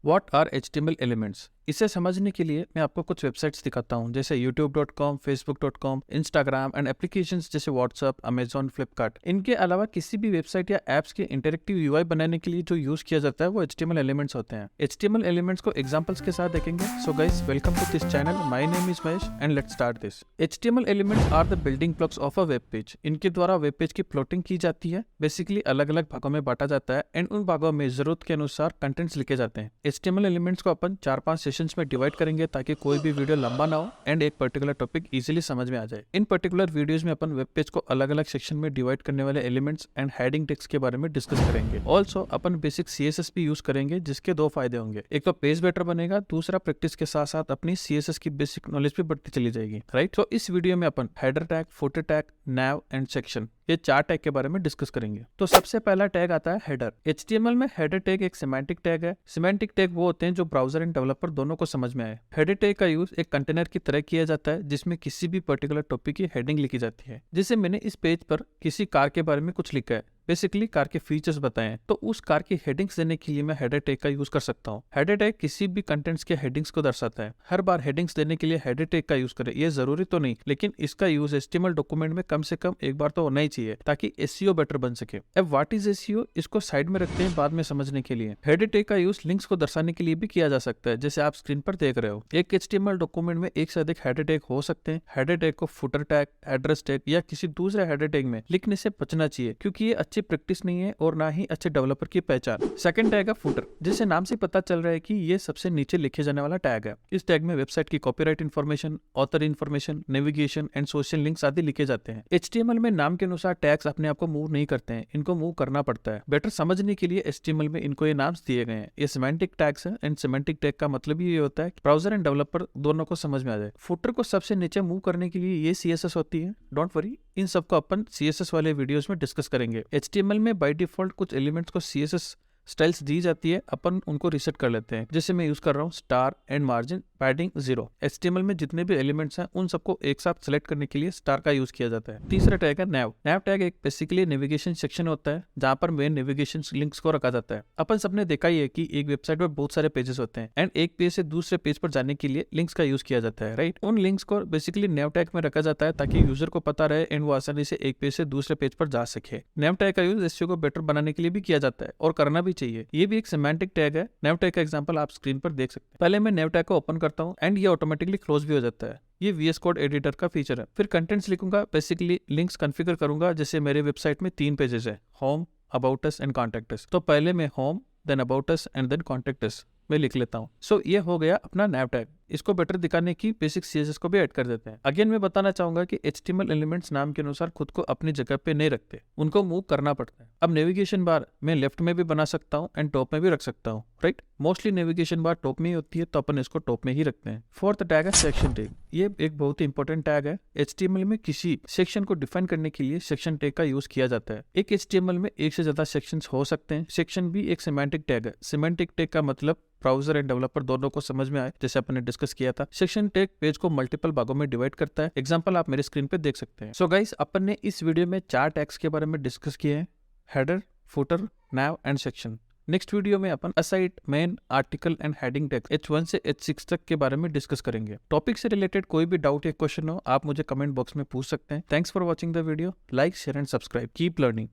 What are HTML elements. इसे समझने के लिए मैं आपको कुछ वेबसाइट्स दिखाता हूँ, जैसे youtube.com, facebook.com, Instagram and applications जैसे WhatsApp, Amazon, Flipkart। इनके अलावा किसी भी वेबसाइट या एप्स के इंटरेक्टिव UI बनाने के लिए जो यूज किया जाता है वो HTML एलिमेंट्स होते हैं। HTML एलिमेंट्स को एग्जांपल्स के साथ देखेंगे। So guys, welcome to this channel. My name is Mahesh and let's start this. HTML elements are the building blocks of a web page. इनके द्वारा वेब पेज की प्लॉटिंग की जाती है। बेसिकली अलग अलग भागों में बांटा जाता है एंड उन भागों में जरूरत के अनुसार कंटेंट्स लिखे जाते हैं। HTML एलिमेंट्स को अपन 4-5 सेशंस में डिवाइड करेंगे ताकि कोई भी वीडियो लंबा ना हो एंड एक पर्टिकुलर टॉपिक इजीली समझ में आ जाए। इन पर्टिकुलर वीडियोस में अपन वेब पेज को अलग अलग सेक्शन में डिवाइड करने वाले एलिमेंट्स एंड हेडिंग टेक्स्ट के बारे में डिस्कस करेंगे। ऑल्सो अपन बेसिक CSS भी यूज करेंगे, जिसके 2 फायदे होंगे। एक तो पेज बेटर बनेगा, दूसरा प्रैक्टिस के साथ साथ अपनी CSS की बेसिक नॉलेज भी बढ़ती चली जाएगी, राइट। तो इस वीडियो में अपन header tag, footer tag, nav and section, ये 4 टैग के बारे में डिस्कस करेंगे। तो सबसे पहला टैग आता है हेडर। HTML में हेडर टैग एक सिमेंटिक टैग है। सिमेंटिक टैग वो होते हैं जो ब्राउजर एंड डेवलपर दोनों को समझ में आए। हेडर टैग का यूज एक कंटेनर की तरह किया जाता है, जिसमें किसी भी पर्टिकुलर टॉपिक की हेडिंग लिखी जाती है। जैसे मैंने इस पेज पर किसी कार के बारे में कुछ लिखा है, बेसिकली कार के फीचर्स बताए हैं, तो उस कार की हेडिंग्स देने के लिए मैं हेडर टैग का यूज कर सकता हूँ। हेडर टैग किसी भी कंटेंट्स के हेडिंग्स को दर्शाता है। हर बार हेडिंग्स देने के लिए हेडर टैग का यूज करें, ये जरूरी तो नहीं, लेकिन इसका यूज HTML डॉक्यूमेंट में कम से कम एक बार तो होना ही चाहिए ताकि SEO बेटर बन सके। अब व्हाट इज SEO, इसको साइड में रखते हैं बाद में समझने के लिए। हेडर टैग का यूज लिंक्स को दर्शाने के लिए भी किया जा सकता है, जैसे आप स्क्रीन पर देख रहे हो। एक HTML डॉक्यूमेंट में एक से अधिक हेडर टैग हो सकते हैं। हेडर टैग को फुटर टैग, एड्रेस टैग या किसी दूसरे हेडर टैग में लिखने से बचना चाहिए, क्योंकि ये अच्छी प्रैक्टिस नहीं है और ना ही अच्छे डेवलपर की पहचान। सेकंड टैग है फुटर, जिसे नाम से पता चल रहा है कि ये सबसे नीचे लिखे जाने वाला टैग है। इस टैग में वेबसाइट की copyright information, author information, navigation and social links आदि लिखे जाते हैं। HTML में नाम के अनुसार टैग्स अपने आप को मूव नहीं करते हैं, इनको मूव करना पड़ता है। बेटर समझने के लिए HTML में इनको ये नाम्स दिए गए हैं। ये सिमेंटिक टैग्स हैं एंड सिमेंटिक टैग का मतलब ये होता है कि ब्राउजर एंड डेवलपर दोनों को समझ में आ जाए। फुटर को सबसे नीचे मूव करने के लिए ये CSS होती है। डोंट वरी, इन सबको अपन CSS वाले वीडियोस में डिस्कस करेंगे। HTML में बाय डिफॉल्ट कुछ एलिमेंट्स को CSS स्टाइल्स दी जाती है, अपन उनको रीसेट कर लेते हैं। जैसे मैं यूज कर रहा हूँ star and margin padding 0। HTML में जितने भी एलिमेंट्स हैं उन सबको एक साथ सेलेक्ट करने के लिए स्टार का यूज किया जाता है। तीसरा टैग है nav। nav टैग एक बेसिकली नेविगेशन सेक्शन होता है, जहां पर मेन नेविगेशन लिंक्स को रखा जाता है। अपन सबने देखा ही है कि एक वेबसाइट पर बहुत सारे पेजेस होते हैं एंड एक पेज से दूसरे पेज पर जाने के लिए लिंक्स का यूज किया जाता है, राइट। उन लिंक्स को बेसिकली nav टैग में रखा जाता है ताकि यूजर को पता रहे एंड वो आसानी से एक पेज से दूसरे पेज पर जा सके। nav टैग का यूज SEO को बेटर बनाने के लिए भी किया जाता है और करना भी चाहिए। ये भी एक सिमेंटिक टैग है। nav टैग का एग्जांपल आप स्क्रीन पर देख सकते हैं। पहले मैं nav टैग को ओपन करता हूं एंड ये ऑटोमेटिकली क्लोज भी हो जाता है। ये VS कोड एडिटर का फीचर है। फिर कंटेंट्स लिखूंगा, बेसिकली लिंक्स कॉन्फ़िगर करूंगा। जैसे मेरे वेबसाइट में 3 पेजेस है, home, about us and contact us. तो पहले मैं home, then about us and then contact us मैं लिख लेता हूँ। सो ये हो गया अपना nav टैग। इसको बेटर दिखाने की बेसिक CSS को भी ऐड कर देते हैं। अगेन मैं बताना चाहूंगा कि HTML एलिमेंट्स नाम के अनुसार खुद को अपनी जगह पे नहीं रखते, उनको मूव करना पड़ता है। अब नेविगेशन बार मैं लेफ्ट में भी बना सकता हूँ एंड टॉप में भी रख सकता हूँ, right. Mostly navigation bar top में ही होती है, तो अपन इसको टॉप में ही रखते हैं। फोर्थ टैग है सेक्शन टैग। ये एक बहुत ही इंपॉर्टेंट टैग है। HTML में किसी सेक्शन को डिफाइन करने के लिए सेक्शन टैग का यूज किया जाता है। एक HTML में एक से ज्यादा सेक्शंस हो सकते हैं। सेक्शन भी एक सिमेंटिक टैग है। सिमेंटिक टैग का मतलब ब्राउजर एंड डेवलपर दोनों को समझ में आए, जैसे अपन ने डिस्कस किया था। सेक्शन टैग पेज को मल्टीपल भागों में डिवाइड करता है। एग्जांपल आप मेरे स्क्रीन पे देख सकते हैं। सो गाइस, अपन ने इस वीडियो में 4 टैग्स के बारे में डिस्कस किए हैं, header, footer, nav and section. Next video में अपन aside, main, article and heading tag H1 से H6 तक के बारे में डिस्कस करेंगे। टॉपिक से रिलेटेड कोई भी डाउट या क्वेश्चन हो, आप मुझे कमेंट बॉक्स में पूछ सकते हैं। Thanks for watching the video. Like, share and subscribe. Keep learning.